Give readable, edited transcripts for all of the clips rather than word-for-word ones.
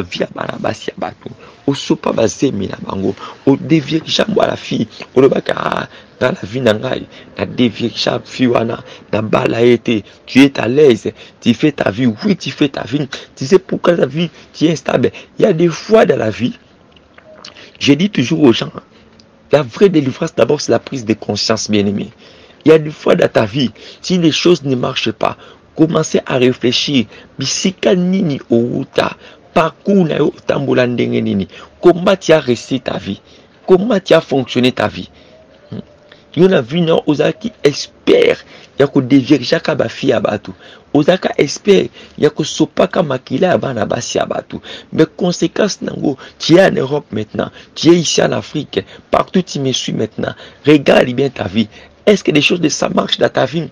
ba via bana basi bato o sopa ba zemi na bango o dévierge moi la fille o le baka dans la vie nangai na dévierge fille wana na bala été tu es à l'aise tu fais ta vie oui tu fais ta vie tu sais pourquoi la vie tu es instable. Il y a des fois dans la vie, je dis toujours aux gens, la vraie délivrance d'abord c'est la prise de conscience, bien-aimé. Il y a des fois dans ta vie, si les choses ne marchent pas, commencez à réfléchir. Bisika nini outa, parcours na yo tambola ndenge nini. Comment tu as réussi ta vie? Comment tu as fonctionné ta vie? Il y a une vie non ozaki espère, il y a que dévierge ka ba fi abatu. Ozaka espère, il y a que sopaka makila bana basi abatu. Mais conséquence nango, tu es en Europe maintenant, tu es ici en Afrique, partout tu me suis maintenant. Regarde bien ta vie. Est-ce que des choses de ça marchent dans ta vie?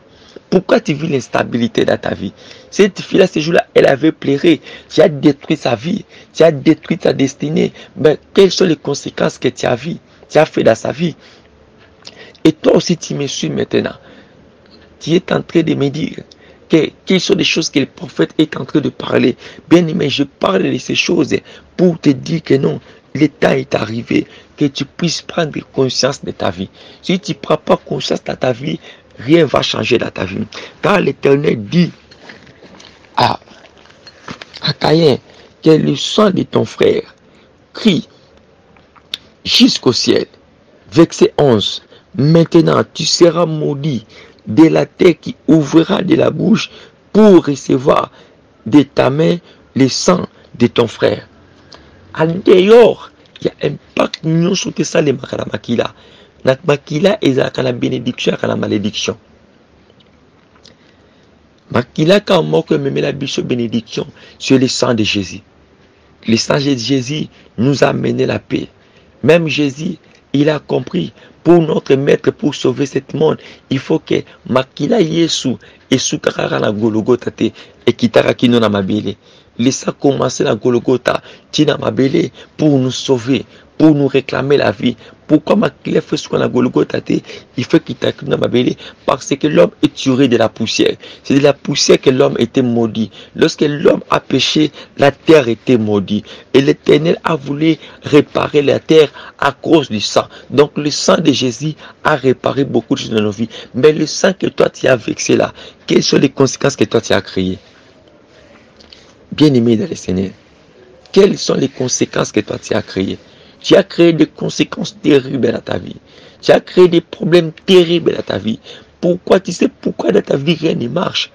Pourquoi tu vis l'instabilité dans ta vie? Cette fille-là, ce jour-là, elle avait pleuré. Tu as détruit sa vie. Tu as détruit sa destinée. Mais quelles sont les conséquences que tu as vues? Tu as fait dans sa vie. Et toi aussi, tu me suis maintenant. Tu es en train de me dire quelles sont les choses que le prophète est en train de parler. Bien aimé, je parle de ces choses pour te dire que non, le temps est arrivé, que tu puisses prendre conscience de ta vie. Si tu ne prends pas conscience de ta vie, rien ne va changer dans ta vie. Car l'Éternel dit à Caïn que le sang de ton frère crie jusqu'au ciel. Verset 11. Maintenant, tu seras maudit de la terre qui ouvrira de la bouche pour recevoir de ta main le sang de ton frère. En dehors, il y a un pacte nous sur ça les makila. Notre makila est à la bénédiction à la malédiction. Makila quand on que me met la biche bénédiction sur le sang de Jésus. Le sang de Jésus nous a mené la paix. Même Jésus, il a compris, pour notre maître, pour sauver ce monde, il faut que Makila Yesu et Soukarara na Golgotha te et Kitara Kino na Mabele. Laissez commencer la Golgotha, Tina Mabele, pour nous sauver, pour nous réclamer la vie. Pourquoi Makila fait ce qu'on a Golgotha te? Il faut Kitara Kino na Mabele, parce que l'homme est tiré de la poussière. C'est de la poussière que l'homme était maudit. Lorsque l'homme a péché, la terre était maudite. Et l'Éternel a voulu réparer la terre à cause du sang. Donc le sang de Jésus a réparé beaucoup de choses dans nos vies. Mais le sang que toi tu as vexé là, quelles sont les conséquences que toi tu as créées? Bien-aimé dans le Seigneur, quelles sont les conséquences que toi tu as créées? Tu as créé des conséquences terribles dans ta vie. Tu as créé des problèmes terribles dans ta vie. Pourquoi? Tu sais pourquoi dans ta vie rien ne marche?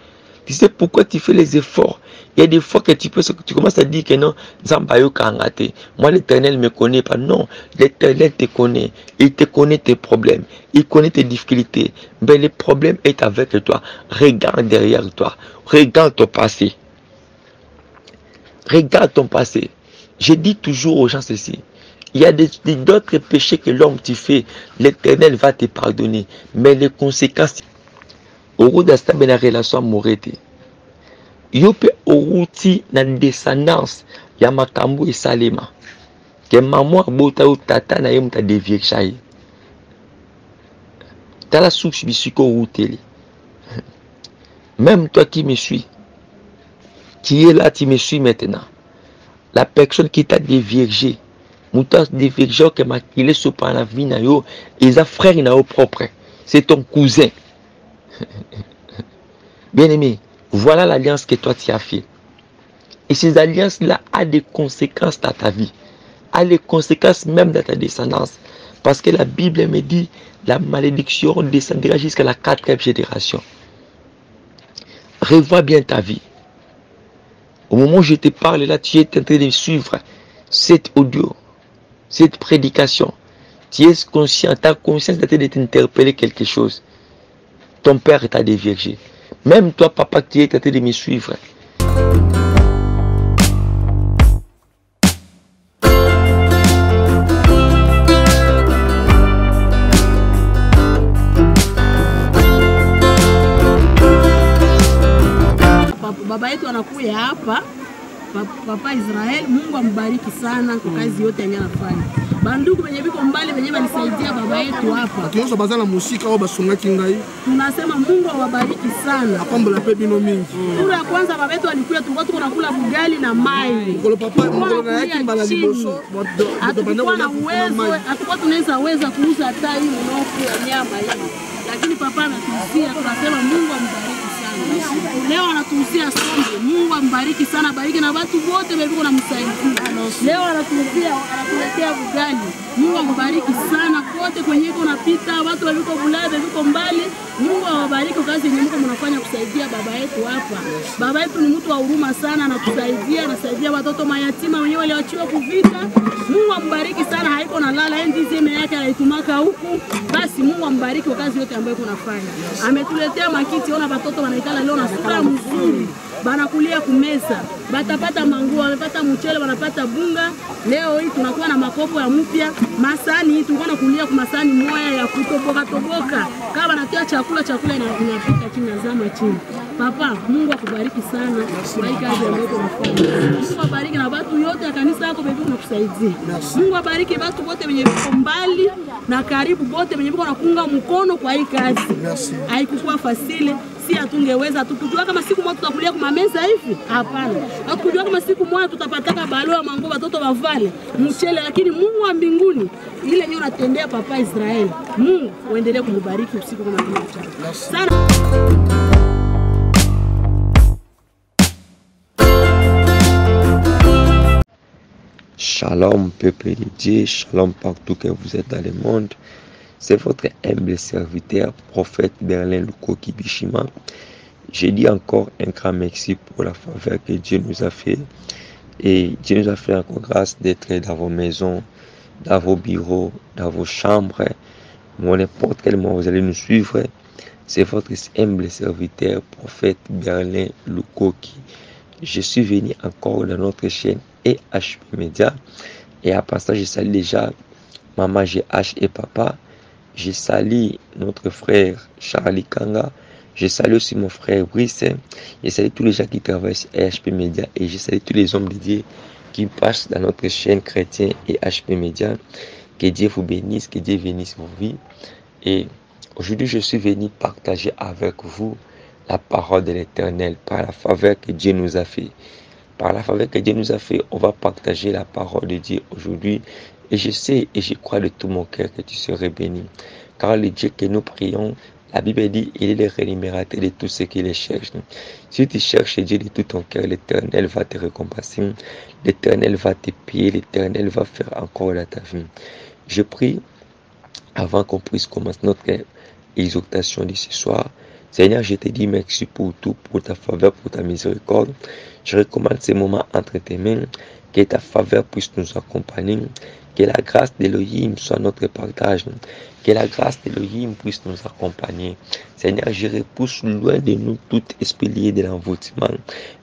Tu sais pourquoi tu fais les efforts? Il y a des fois que tu commences à dire que non, moi l'Éternel ne me connaît pas. Non, l'Éternel te connaît. Il te connaît tes problèmes. Il connaît tes difficultés. Mais le problème est avec toi. Regarde derrière toi. Regarde ton passé. Regarde ton passé. Je dis toujours aux gens ceci. Il y a d'autres péchés que l'homme tu fais. L'Éternel va te pardonner. Mais les conséquences, au bout de la relation morete. Yope outi na descendance ya makambu et salema. Que maman bota ou tata na yem ta dévierge. T'as la souche bisiko outeli. Même toi qui me suis, qui est là, tu me suis maintenant. La personne qui t'a déviergé, moutas déviergé que m'a qu'il sur par la vie na yo, et sa frère na yo propre. C'est ton cousin. Bien-aimé, voilà l'alliance que toi tu as fait. Et ces alliances-là ont des conséquences dans ta vie. A des conséquences même dans ta descendance. Parce que la Bible me dit, la malédiction descendra jusqu'à la 4e génération. Revois bien ta vie. Au moment où je te parle là, tu es en train de suivre cet audio, cette prédication. Tu es conscient, ta conscience est en train de t'interpeller quelque chose. Ton père t'a déviergé. Même toi, papa, qui es en train de me suivre. Baba yetu anakuja hapa, Papa Israel, Mungu ambariki sana kwa kazi yote anafanya. Bandugu wenye biko mbali wenye walisaidia baba yetu yetu hapa. Tunaweza bazana musika au basonga kingai. Tunasema Mungu awabariki sana. Akombola pe bino mingi. Tura ya kwanza baba yetu alikuwa tulikuwa tunakula bugali na mai. Ngolo papa ngolo na yake mbala liboso. Hatukuwa na uwezo, hatukuwa tunaweza kuuza hata hii mnofu ya nyama hii. Lakini papa anatuhusia, tunasema Mungu ambariki sana. Leo anatuhusia sombe. Mungu ambariki sana, bariki na watu wote wako na msaidia. Leo anatuhusia, anatuletea bugali. Mungu ambariki sana kote kwenye iko napita, watu wako bulada, wako mbali. Mungu awabariki kazi yenye mko mnafanya kusaidia baba yetu hapa. Baba yetu ni mtu wa huruma sana, anatusaidia, anasaidia watoto mayatima wenyewe walioachiwa kuvita. Mungu ambariki sana, haiko na lala ndizi yake anaitumaka huku. Basi Mungu ambariki kwa kazi yote ambayo kunafanya. Ametuletea makiti, ona watoto wanaikala leo na sura mzuri. Banakulia kumeza, batapata manguo, wamepata mchele, wanapata bunga. Leo hii tunakuwa na makopo ya mpya, masani hii tulikuwa nakulia kwa masani moya ya kutoboka. Kama wanatia chakula inapika chini na zama chini. Papa, Mungu akubariki sana. Kwa hii kazi ambayo unafanya. Mungu abariki na watu yote ya kanisa yako bebe kunakusaidia. Mungu abariki watu wote wenye wako mbali na karibu, wote wenye wako nakunga mkono kwa hii kazi. Haikuwa fasile. Si atungeweza tukujua kama siku moja tutakulia kwa meza hivi? Hapana. Tukujua kama siku moja tutapataka balo ya mango watoto wavale mchele, lakini Mungu wa mbinguni ile nyo natendea papa Israeli. Mungu uendelee kumbariki usiku kama mchana. Sana. Shalom peuple de Dieu, shalom partout que vous êtes dans le monde. C'est votre humble serviteur, prophète Berlin Lukoki Bishima. Je dis encore un grand merci pour la faveur que Dieu nous a fait. Et Dieu nous a fait encore grâce d'être dans vos maisons, dans vos bureaux, dans vos chambres, ou n'importe quel moment vous allez nous suivre. C'est votre humble serviteur, prophète Berlin Lukoki. Je suis venu encore dans notre chaîne EHP Media. Et à part ça, je salue déjà Maman GH et Papa. Je salue notre frère Charlie Kanga. Je salue aussi mon frère Brice. Je salue tous les gens qui travaillent sur EHP Media. Et je salue tous les hommes de Dieu qui passent dans notre chaîne chrétienne EHP Media. Que Dieu vous bénisse, que Dieu bénisse vos vies. Et aujourd'hui, je suis venu partager avec vous la parole de l'Éternel par la faveur que Dieu nous a fait. Par la faveur que Dieu nous a fait, on va partager la parole de Dieu aujourd'hui. Et je sais et je crois de tout mon cœur que tu serais béni. Car le Dieu que nous prions, la Bible dit, il est le rémunérateur de tous ceux qui le cherchent. Si tu cherches Dieu de tout ton cœur, l'Éternel va te récompenser. L'Éternel va te payer. L'Éternel va faire encore dans ta vie. Je prie, avant qu'on puisse commencer notre exhortation de ce soir, Seigneur, je te dis merci pour tout, pour ta faveur, pour ta miséricorde. Je recommande ces moments entre tes mains, que ta faveur puisse nous accompagner, que la grâce d'Élohim soit notre partage, que la grâce d'Élohim puisse nous accompagner. Seigneur, je repousse loin de nous tout esprit lié de l'envoûtement,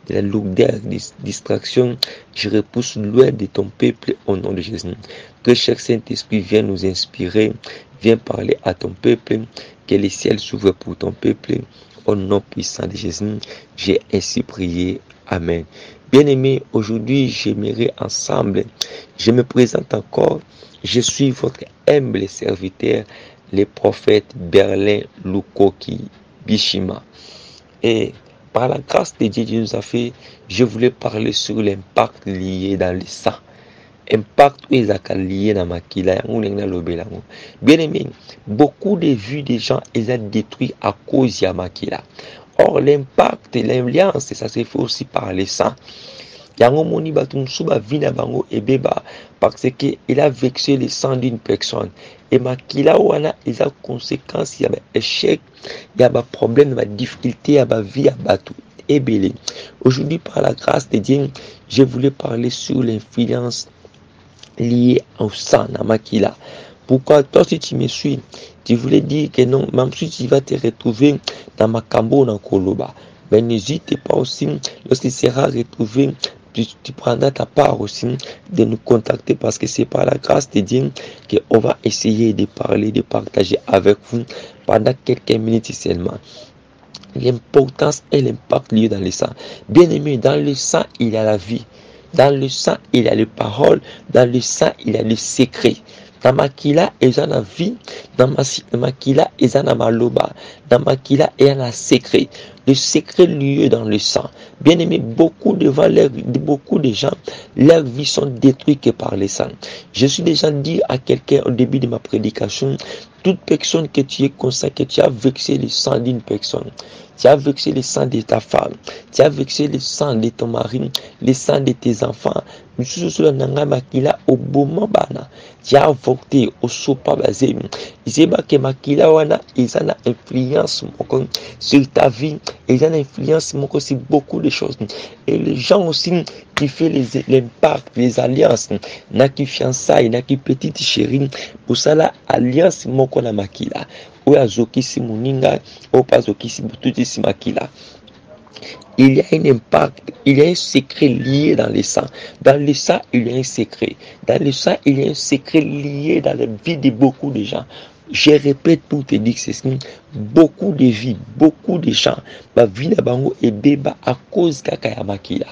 de la lourdeur, des distractions. Je repousse loin de ton peuple au nom de Jésus. Que chaque Saint-Esprit vienne nous inspirer, vienne parler à ton peuple, que les ciels s'ouvrent pour ton peuple. Au nom puissant de Jésus, j'ai ainsi prié. Amen. Bien-aimés, aujourd'hui, j'aimerais ensemble, je me présente encore, je suis votre humble serviteur, le prophète Berlin Lukoki Bishima. Et par la grâce de Dieu, Dieu nous a fait, je voulais parler sur l'impact lié dans le sang. Impact où ils ont lié dans ma kila. Bien aimé, beaucoup de vues des gens, ils ont détruit à cause de ma kila. Or, l'impact et l'alliance, ça se fait aussi par le sang. Yango moni batum suba vina bango ebeba parce que il a vexé le sang d'une personne. Et makila wana il a conséquences, il y a échec, il y a problème, il y a difficulté, il y a vie, il y a tout. Ebele. Aujourd'hui, par la grâce de Dieu, je voulais parler sur l'influence liée au sang na makila. Pourquoi toi, si tu me suis, tu voulais dire que non, même si tu vas te retrouver dans ma cambo dans Koloba, mais n'hésite pas aussi, lorsqu'il sera retrouvé, tu prendras ta part aussi de nous contacter parce que c'est par la grâce de Dieu qu'on va essayer de parler, de partager avec vous pendant quelques minutes seulement. L'importance et l'impact lié dans le sang. Bien aimé, dans le sang, il y a la vie. Dans le sang, il y a les paroles. Dans le sang, il y a les secrets. na makila eza na vie, na makila eza na maloba, na makila eza na secret. Le secret lieu dans le sang. Bien aimé, beaucoup de gens, leurs vies sont détruites que par le sang. Je suis déjà dit à quelqu'un au début de ma prédication, toute personne que tu es consacré, que tu as vexé le sang d'une personne, tu as vexé le sang de ta femme, tu as vexé le sang de ton mari, le sang de tes enfants, au bon moment, tu as avorté au sopa basé. Il que makila wana, ils ont une influence sur ta vie, ils ont une influence sur beaucoup de choses. Et les gens aussi qui font l'impact, les alliances, n'a qui fiançailles, n'a qui petite chérie, pour ça la alliance moko na makila. Ou azoki si muninga, ou pas azoki si bututi si makila. Il y a un impact, il y a un secret lié dans le sang. Dans le sang, il y a un secret. Dans le sang, il y a un secret lié dans la vie de beaucoup de gens. Je répète pour te dire que c'est beaucoup de vies, beaucoup de gens, ma vie na bango et béba à cause kaka ya makila.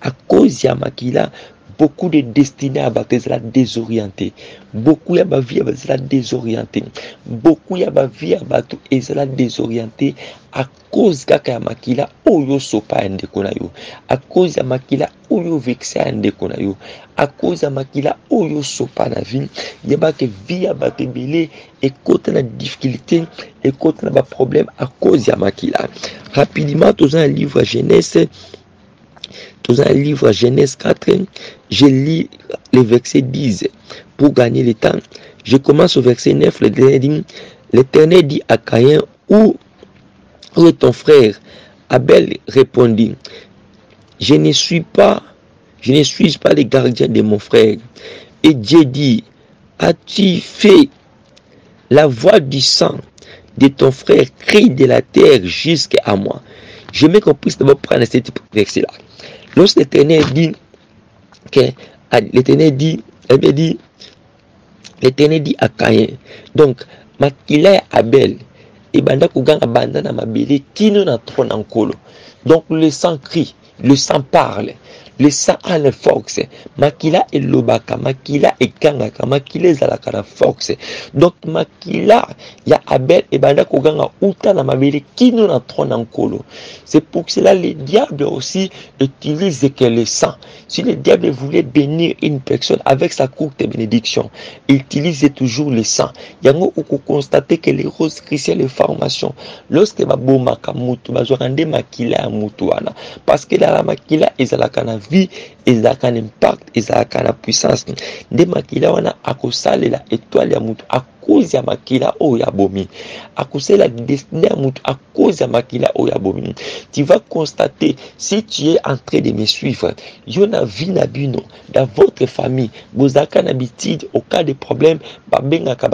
À cause ya makila, beaucoup de destinées à battre la désorientée. Beaucoup ya ba vie à la désorientée. Beaucoup ya ba vie à battre la désorientée à cause kaka ya makila oyo sopa ndeko na yo. À cause ya makila oyo vexé ndeko na yo. À cause ya makila oyo sopa na vie, yeba que vie ya battre belé et côté la difficulté et côté la problème à cause ya makila. Rapidement, tous un livre Genèse. Dans un livre Genèse 4, je lis le verset 10 pour gagner le temps. Je commence au verset 9, l'Éternel dit à Caïn, où est ton frère? Abel répondit, je ne suis pas le gardien de mon frère. Et Dieu dit, as-tu fait la voix du sang de ton frère crie de la terre jusqu'à moi? Je m'ai compris d'abord prendre ce verset-là. Lorsque l'Éternel dit l'Éternel dit à Caïn, donc makila Abel et banda kuganga banda na mabele kino na trône en kolo. Donc le sang crie, le sang parle. Le sang a la force. Makila et lobaka, makila et kangaka, makila zalaka la force. Donc makila ya Abel et banda kuganga uta na mabele kino na trône en kolo. C'est pour cela les diables aussi utilisent que le sang. Si le diable voulait bénir une personne avec sa courte bénédiction, il utilisait toujours le sang. Yango uko constater que les roses chrétiennes les formations lorsque babomaka mutu bazorande makila ya mutu wana parce que la makila ezalaka na vie, ezalaka na impact, ezalaka na puissance. Nde makila wana akosalela étoile ya mutu à cause ya makila o ya bomi, akosala destinée ya mutu à cause ya makila o ya bomi. Tu vas constater, si tu es en train de me suivre, yona vie na bino dans votre famille, bozaka na bitide au cas de problème, babengaka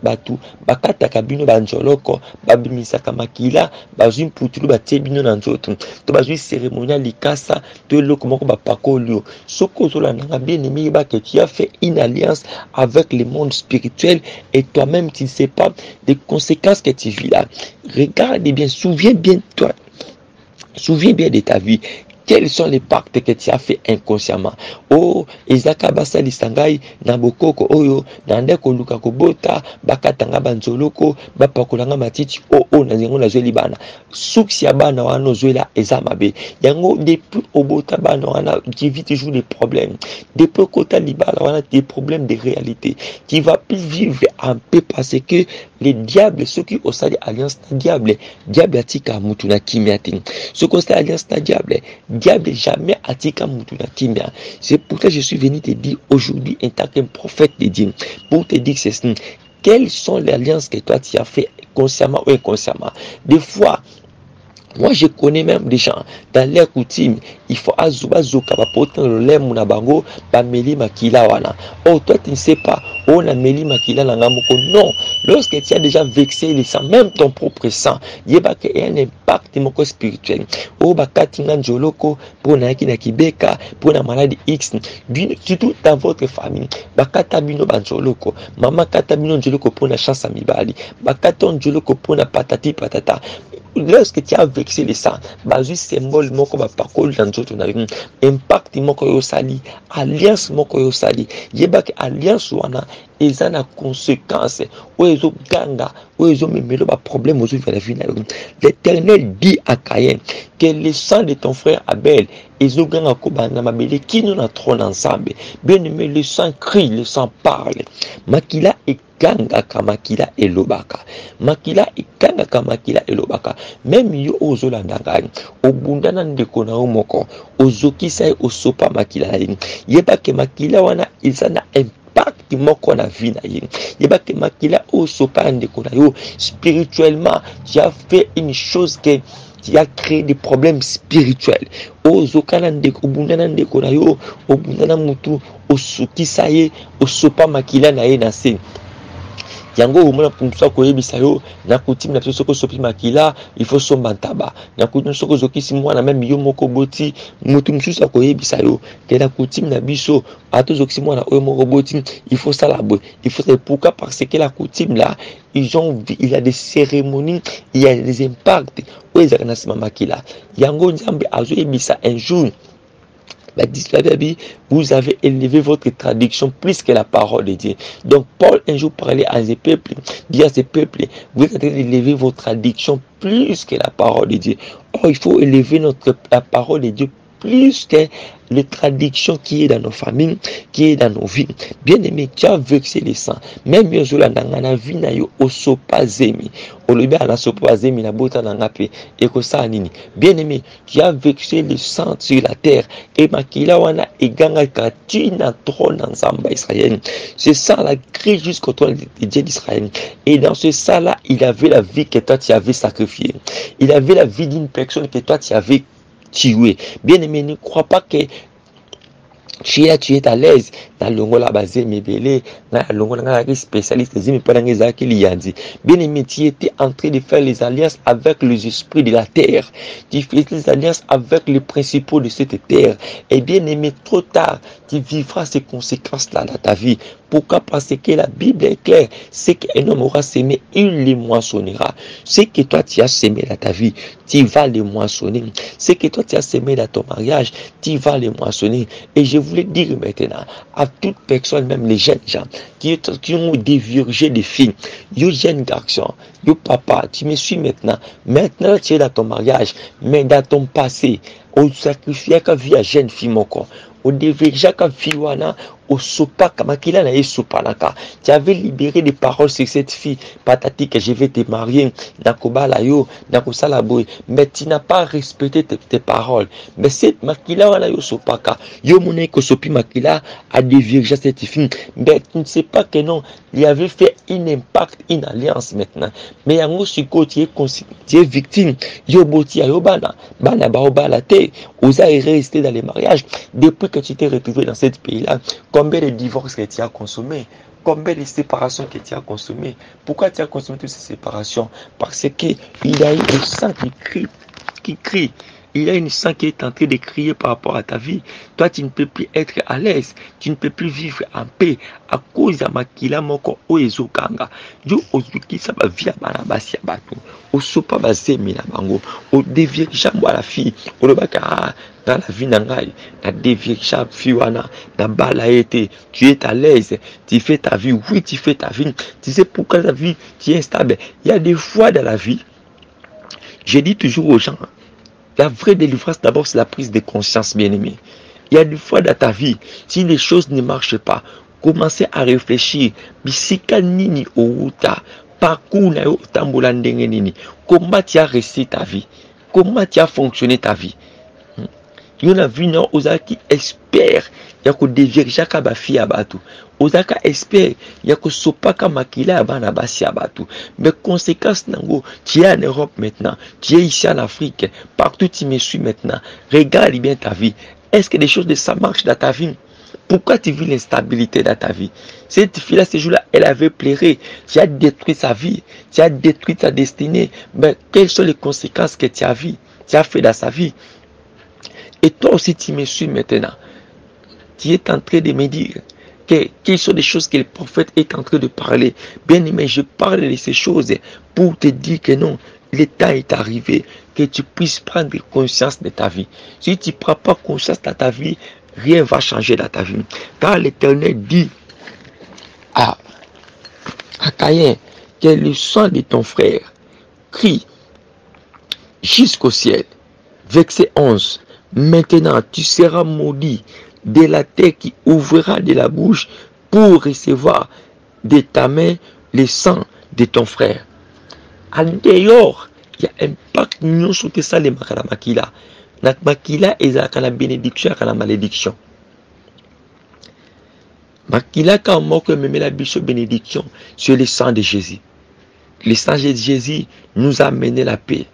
batu bakata kabino banjoloko babimisaka makila bazui mputulu batie bino na nzoto to bazui cérémonial likasa to eloko moko bapakolio soko ozolandanga bien aimé que tu as fait une alliance avec le monde spirituel et toi-même tu ne sais pas des conséquences que tu vis là. Regarde bien, souviens bien de ta vie. Quels sont les pactes que tu as fait inconsciemment? Oh, Ezaka basali sangai na bokoko oyo na ndeko luka kobota bakatanga banzoloko bapakolanga matiti o na zengo na zeli bana. Suksi ya bana wana zoela ezamabe. Yango depuis obota bana wana qui vit toujours des problèmes. Depuis kota libala wana des problèmes de réalité. Tu vas plus vivre en paix parce que les diables, ceux qui ont sali alliance na diable atika mutu na kimiati. Ceux qui ont sali alliance na diable jamais atika mutu na kimia. C'est pour ça que je suis venu te dire aujourd'hui en tant qu'un prophète de Dieu pour te dire que c'est quelles sont les alliances que toi tu as fait consciemment ou inconsciemment. Des fois moi je connais même des gens dans leur coutume, il faut azuba zoka ba potan le lem na bango ba meli makila wana. Oh toi tu ne sais pas, oh na meli makila na ngamoko. Non, lorsque tu as déjà vexé le sang, même ton propre sang, yeba que y a un impact moko spirituel. Oh ba katinga njoloko pour na ki na kibeka, pour na maladie X, surtout dans votre famille. Ba kata bino banjoloko, mama kata bino njoloko pour na chance mibali, ba kata njoloko pour na patati patata. Lorsque tu as vexé le sang, bazu symbole moko ba parcours dans notre na impact moko yo sali, alliance moko yo sali. Yeba que alliance wana ils ont des conséquences. Où ils ont ganga, où ils ont même le problème aux autres. L'Éternel dit à Caïn que le sang de ton frère Abel, ils ont ganga kobana mabele qui nous a trône ensemble. Bien aimé, le sang crie, le sang parle. Makila et ganga kamakila elobaka. Makila et ganga kamakila elobaka. Même yo ozolandanga, obundana ndeko na omoko, ozokisa osopa makila. Yeba ke makila wana izana impact moko na vie na ye. Yeba ke makila osopa ndeko na yo spirituellement, tu as fait une chose qui a créé des problèmes spirituels. Ozokana ndeko obundana ndeko na yo, obundana mutu osokisa ye osopa makila na ye na se. Yango umona pumsa ko yebisa yo na kutim na soko sopi makila il faut somba ntaba na kutim soko zokisi mwana même yo moko boti mutu msusa ko yebisa yo ke na kutim na biso ato zokisi mwana oyo moko boti il faut ça la boy il faut c'est pourquoi parce que la coutume là il y a des cérémonies il y a des impacts où ils na sima makila yango nzambe azo yebisa un jour. Vous avez élevé votre traduction plus que la parole de Dieu. Donc Paul un jour parlait à ces peuples, dit à ces peuples, vous avez élevé votre traduction plus que la parole de Dieu. Or il faut élever la parole de Dieu plus que les traductions qui est dans nos familles, qui est dans nos vies. Bien aimé, tu as vexé le sang. Même yozola nangana vie na yo osopazemi. Olobe ana sopazemi na bota nangape ekosa nini. Bien aimé, tu as vexé le sang sur la terre et makila wana eganga katina trône ensemble Israël. Ce sang là crie jusqu'au trône de Dieu d'Israël. Et dans ce sang là, il avait la vie que toi tu avais sacrifiée. Il avait la vie d'une personne que toi tu avais tué. Bien aimé, ne crois pas que tu es à l'aise dans le longo la base mebele dans le longo la spécialiste zimi pendant les années liandi. Bien aimé, tu étais en train de faire les alliances avec les esprits de la terre. Tu fais les alliances avec les principaux de cette terre. Et bien aimé, trop tard, tu vivras ces conséquences là dans ta vie. Pourquoi? Parce que la Bible est claire. C'est qu'un homme aura semé, il les moissonnera. Ce que toi tu as semé dans ta vie, tu vas les moissonner. Ce que toi tu as semé dans ton mariage, tu vas les moissonner. Et je voulais dire maintenant à toute personne, même les jeunes gens qui ont dévirgé des filles, yo jeunes garçons, yo papa, tu me suis maintenant. Maintenant tu es dans ton mariage, mais dans ton passé, on sacrifiait qu'à vie à jeune fille mon corps. Au dévirgé qu'à fille wana, au sopa kamakila na sopa naka. Tu avais libéré des paroles sur cette fille, patati que je vais te marier, nakobala yo, nakosala boy, mais tu n'as pas respecté tes paroles. Mais cette makila wana yo sopa ka, yo mone ko sopi makila a dévirgé cette fille, mais tu ne sais pas que non, il avait fait un impact, une alliance maintenant. Mais yango siko tu es victime, yo boti yo bana baobala te, osa rester dans les mariages depuis que tu t'es retrouvé dans ce pays-là. Combien de divorces que tu as consommé? Combien de séparations que tu as consommé? Pourquoi tu as consommé toutes ces séparations? Parce qu'il y a une sang qui crie. Il y a une sang qui est en train de crier par rapport à ta vie. Toi, tu ne peux plus être à l'aise. Tu ne peux plus vivre en paix à cause de makila moko oezo kanga. Jo ozuki sa ba via bana basi abatu. Osopa ba zemi na bango. O dévirge moi la fille. O lobaka dans la vie nangai. Na dévirge fille wana na bala été. Tu es à l'aise. Tu fais ta vie. Oui, tu fais ta vie. Tu sais pourquoi la vie tu es stable. Il y a des fois dans la vie. Je dis toujours aux gens. La vraie délivrance, d'abord, c'est la prise de conscience, bien-aimé. Il y a des fois dans ta vie, si les choses ne marchent pas, commencez à réfléchir. Bisika nini outa, parcours na yo tambola ndenge nini. Comment tu as réussi ta vie? Comment tu as fonctionné ta vie? Il y a une vie non, ozaki espère, il y a que dévirger ka ba fi abatu. Ozaka espère, il y a que sopaka makila abana basi abatu. Mais conséquence nango, tu es en Europe maintenant, tu es ici en Afrique, partout tu me suis maintenant. Regarde bien ta vie. Est-ce que des choses de ça marchent dans ta vie? Pourquoi tu vis l'instabilité dans ta vie? Cette fille-là, ce jour-là, elle avait pleuré. Tu as détruit sa vie, tu as détruit sa destinée. Mais quelles sont les conséquences que tu as fait dans sa vie? Et toi aussi, tu me suis maintenant. Tu es en train de me dire quelles sont les choses que le prophète est en train de parler. Bien aimé, je parle de ces choses pour te dire que non, le temps est arrivé, que tu puisses prendre conscience de ta vie. Si tu ne prends pas conscience de ta vie, rien ne va changer dans ta vie. Car l'Éternel dit à Caïn, que le sang de ton frère crie jusqu'au ciel. Verset 11. Maintenant, tu seras maudit de la terre qui ouvrira de la bouche pour recevoir de ta main le sang de ton frère. En dehors, il y a un pacte nous sur ça les makila. Notre makila est à la bénédiction à la malédiction. Makila quand moi que me met la biche bénédiction sur le sang de Jésus. Le sang de Jésus nous a mené la paix.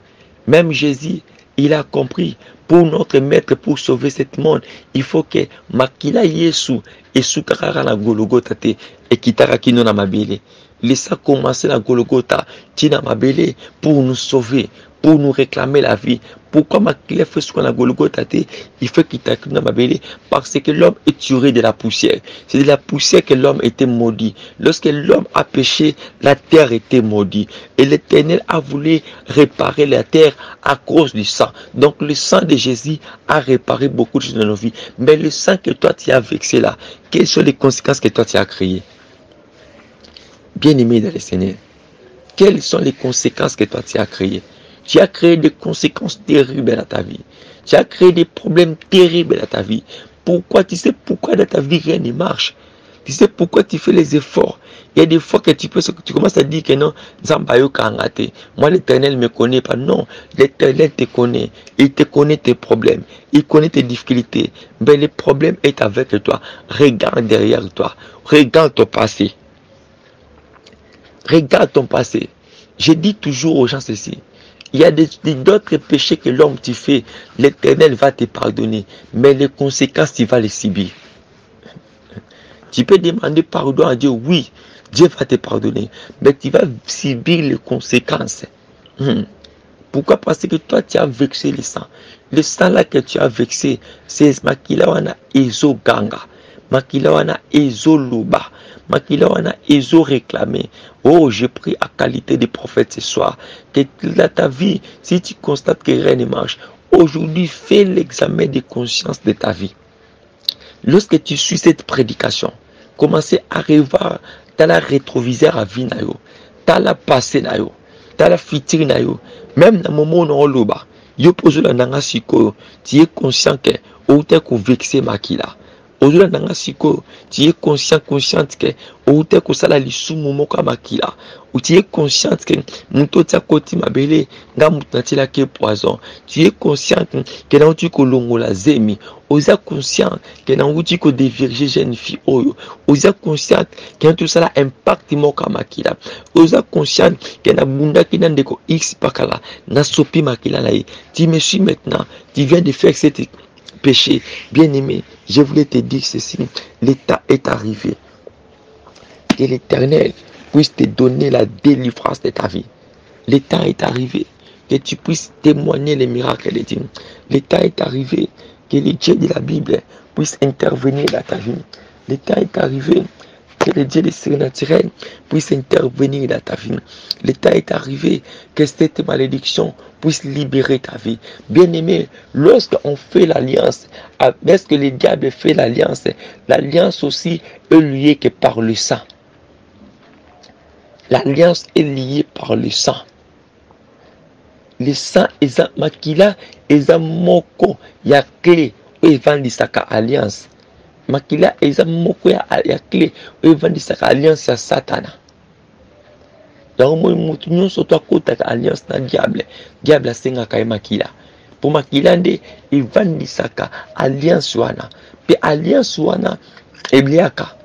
Même Jésus, il a compris, pour notre maître, pour sauver ce monde, il faut que Makila Yesu et Soukarara na Golgotha te et Kitara Kino na Mabele. Laissez commencer la Golgotha, Tina Mabele, pour nous sauver, pour nous réclamer la vie. Pourquoi Makila fait ce qu'on a Golgotha te, il faut Kitara Kino na Mabele, parce que l'homme est tiré de la poussière. C'est de la poussière que l'homme était maudit. Lorsque l'homme a péché, la terre était maudite. Et l'Éternel a voulu réparer la terre à cause du sang. Donc le sang de Jésus a réparé beaucoup de choses dans nos vies. Mais le sang que toi tu as vexé là, quelles sont les conséquences que toi tu as créées? Bien-aimé dans le Seigneur, quelles sont les conséquences que toi tu as créées? Tu as créé des conséquences terribles dans ta vie. Tu as créé des problèmes terribles dans ta vie. Pourquoi? Tu sais pourquoi dans ta vie rien ne marche? Tu sais pourquoi tu fais les efforts? Il y a des fois que tu commences à dire que non, moi l'Éternel ne me connaît pas. Non, l'Éternel te connaît. Il te connaît tes problèmes. Il connaît tes difficultés. Mais le problème est avec toi. Regarde derrière toi. Regarde ton passé. Regarde ton passé. Je dis toujours aux gens ceci. Il y a d'autres péchés que l'homme tu fais. L'Éternel va te pardonner. Mais les conséquences, tu vas les subir. Tu peux demander pardon à Dieu, oui, Dieu va te pardonner, mais tu vas subir les conséquences. Pourquoi? Parce que toi, tu as vexé le sang. Le sang là que tu as vexé, c'est Makilawana Ezo Ganga, Makilawana Ezo Luba, Makilawana Ezo réclamé. Oh, je prie à qualité de prophète ce soir, que dans ta vie, si tu constates que rien ne marche, aujourd'hui, fais l'examen de conscience de ta vie. Lorsque tu suis cette prédication, commencez à revoir dans la rétroviseur à vie nayo, dans la passé nayo, dans la future nayo, même dans le moment où on loba, yo pose la nanga siko, tu es conscient que ou t'es ko vexé makila. Aujourd'hui nanga siko, tu es consciente que ou t'es ko sala lisumu moka makila. Ou tu es consciente que muto tia koti mabele nga mutatila ke poison. Tu es consciente que na uti ko longola zemi. Oza conscient que na uti ko dévirger jeune fille oyo. Oza conscient que tout ça la impact moka makila. Oza conscient que na bunda ki na ndeko x pakala na sopi makila na ye. Tu me suis maintenant, tu viens de faire cette péché. Bien-aimé, je voulais te dire ceci, l'état est arrivé. Que l'Éternel puisse te donner la délivrance de ta vie. Le temps est arrivé que tu puisses témoigner les miracles de Dieu. Le temps est arrivé que le Dieu de la Bible puisse intervenir dans ta vie. Le temps est arrivé que le Dieu du surnaturel puisse intervenir dans ta vie. Le temps est arrivé que cette malédiction puisse libérer ta vie. Bien-aimé, lorsqu'on fait l'alliance, lorsque le diable fait l'alliance aussi est liée que par le sang. L'alliance est liée par le sang. Le sang est makila eza moko ya clé evandisaka alliance. Makila eza moko ya clé evandisaka alliance ya Satana. Donc mutu nyonso to akotaka alliance na diable. Diable asengaka ye makila. Pour makila nde evandisaka alliance wana. Pe alliance wana ebliaka.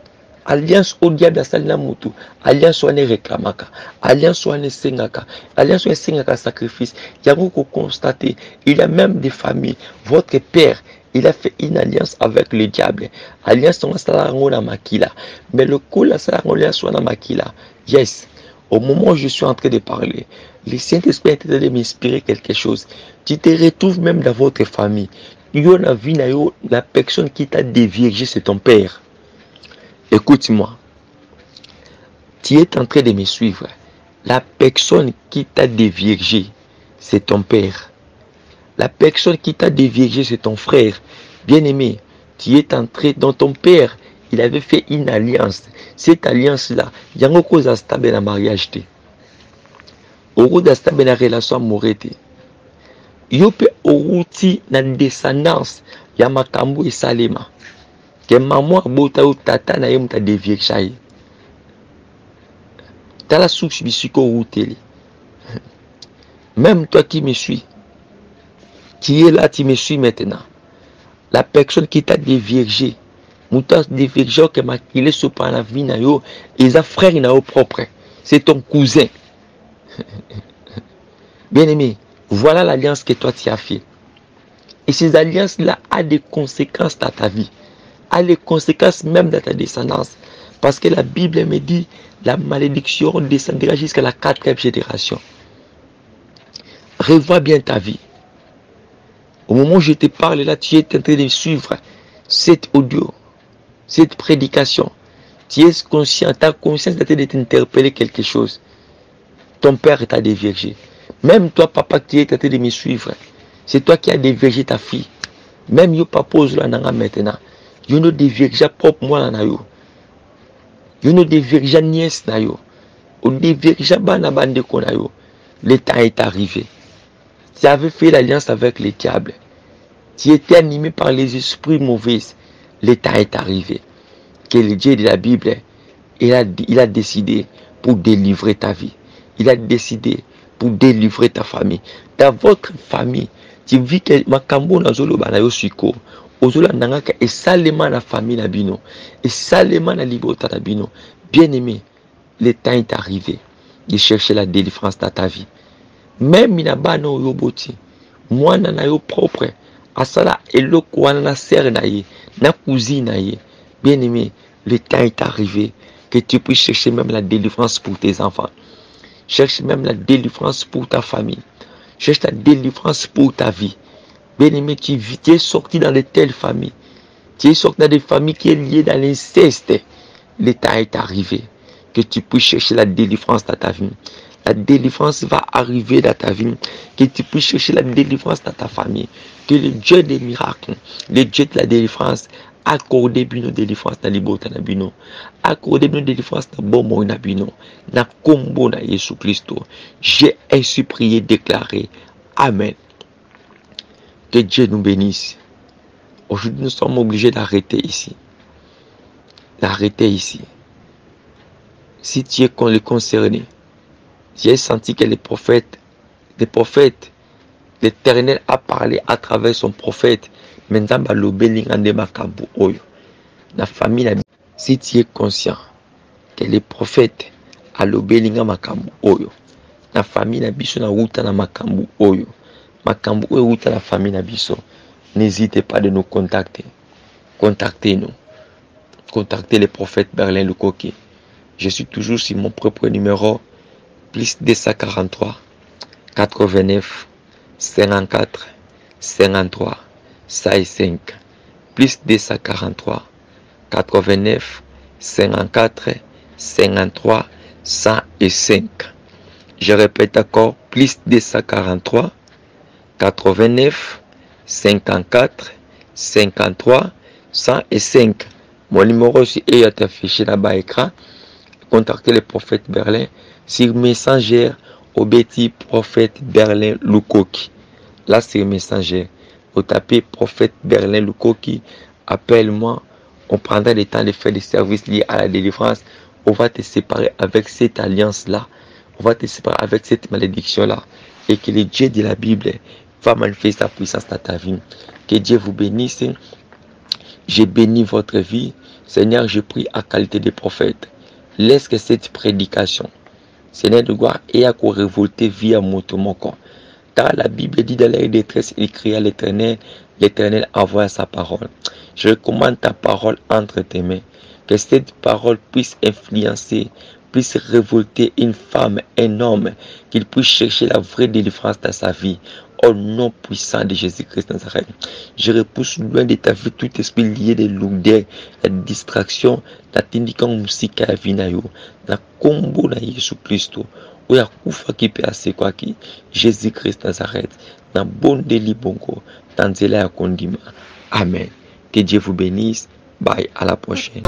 Alliance au diable asali na mutu, alliance wana réclamaka, alliance wana sengaka, alliance wana sengaka sacrifice. Yango ko constater, il y a même des familles, votre père, il a fait une alliance avec le diable. Alliance wana sala ngona makila. Mais le coup la sala ngona wana makila. Yes. Au moment où je suis en train de parler, le Saint-Esprit est en train de m'inspirer quelque chose. Tu te retrouves même dans votre famille. Yo na vie na yo, la personne qui t'a déviergé, c'est ton père. Écoute-moi, tu es en train de me suivre. La personne qui t'a déviergé, c'est ton père. La personne qui t'a déviergé, c'est ton frère. Bien-aimé, tu es entré dans ton père. Il avait fait une alliance. Cette alliance-là, il y a une cause à stable dans le mariage. Au cause de stable dans la relation amoureuse. Il y a une descendance. Il y a makambo et salema. Que maman bota ou tata na yem ta dévier chai. T'as la source du sucre routeli. Même toi qui me suis, qui est là, tu me suis maintenant. La personne qui t'a déviergé, moutas déviergé que m'a qu'il est sur la vie na yo, ils a frère na yo propre. C'est ton cousin. Bien aimé, voilà l'alliance que toi tu as fait. Et ces alliances-là ont des conséquences dans ta vie, ont des conséquences même dans ta descendance. Parce que la Bible me dit, la malédiction descendra jusqu'à la 4e génération. Revois bien ta vie. Au moment où je te parle là, tu es en train de suivre cet audio, cette prédication. Tu es conscient, ta conscience est en train de t'interpeller quelque chose. Ton père t'a déviergé. Même toi, papa, qui es en train de me suivre, c'est toi qui as déviergé ta fille. Même yo papa là maintenant. Yo no déviergé propre moi na yo. Yo no déviergé nièce na yo. O déviergé bana bande ko na yo. Le temps est arrivé. Tu avais fait l'alliance avec le diable. Tu étais animé par les esprits mauvais. Le temps est arrivé. Que le Dieu de la Bible, il a décidé pour délivrer ta vie. Il a décidé pour délivrer ta famille. Dans votre famille, tu vis que makambo na zolo bana yo suko. Ozola nangaka et salement la famille na bino. Et salement la liberté na bino. Bien aimé, le temps est arrivé de chercher la délivrance dans ta vie. Même inaba no yoboti. Moi na yo propre. Asala eloko wana na sœur na ye, na cousine na ye. Bien aimé, le temps est arrivé que tu puisses chercher même la délivrance pour tes enfants. Cherche même la délivrance pour ta famille. Cherche la délivrance pour ta vie. Bien aimé, tu es sorti dans de telles familles. Tu es sorti dans des familles qui sont liées dans l'inceste. Le temps est arrivé que tu puisses chercher la délivrance dans ta vie. La délivrance va arriver dans ta vie. Que tu puisses chercher la délivrance dans ta famille. Que le Dieu des miracles, le Dieu de la délivrance, accorde une délivrance dans la liberté na bino. Accorde une délivrance dans bon mot na bino. Na combo na Jésus Christ. J'ai ainsi prié, déclaré. Amen. Que Dieu nous bénisse. Aujourd'hui, nous sommes obligés d'arrêter ici. D'arrêter ici. Si tu es concerné, j'ai senti que les prophètes, l'Éternel a parlé à travers son prophète. Maintenant, la famille, si tu es conscient que les prophètes a l'obélinga makambu oyo, la famille na biso na wuta na makambu oyo, makambu oyo wuta la famille na biso, n'hésitez pas de nous contacter. Contactez-nous. Contactez le prophète Berlin Lukoki. Je suis toujours sur mon propre numéro, plus 243 89 54 53 5, plus 243 89 54 53 105. Je répète encore, plus 243 89 54 53 105. Mon numéro aussi est affiché là-bas à l'écran. Contactez le prophète Berlin sur Messenger au petit prophète Berlin Lukoki. Là, c'est Messenger. Vous tapez prophète Berlin Lukoki, appelle-moi. On prendra le temps de faire des services liés à la délivrance. On va te séparer avec cette alliance-là. On va te séparer avec cette malédiction-là. Et que le Dieu de la Bible va manifester sa puissance dans ta vie. Que Dieu vous bénisse. J'ai béni votre vie. Seigneur, je prie à qualité de prophète. Laisse que cette prédication, Seigneur de gloire, ait à révolter via mon corps. Car la Bible dit dans la détresse, il cria à l'Éternel, l'Éternel envoie sa parole. Je recommande ta parole entre tes mains. Que cette parole puisse influencer, puisse révolter une femme, un homme, qu'il puisse chercher la vraie délivrance dans sa vie. Au nom puissant de Jésus-Christ Nazareth. Je repousse loin de ta vie tout esprit lié de lourdeur, la distraction, la tindikan musique à la vie na yo, la combo na Jésus-Christ. Oya kufa ki pe ase kwa ki Jésus-Christ Nazareth. Na bon deli bongo, dans zela ya kondima. Amen. Que Dieu vous bénisse. Bye, à la prochaine.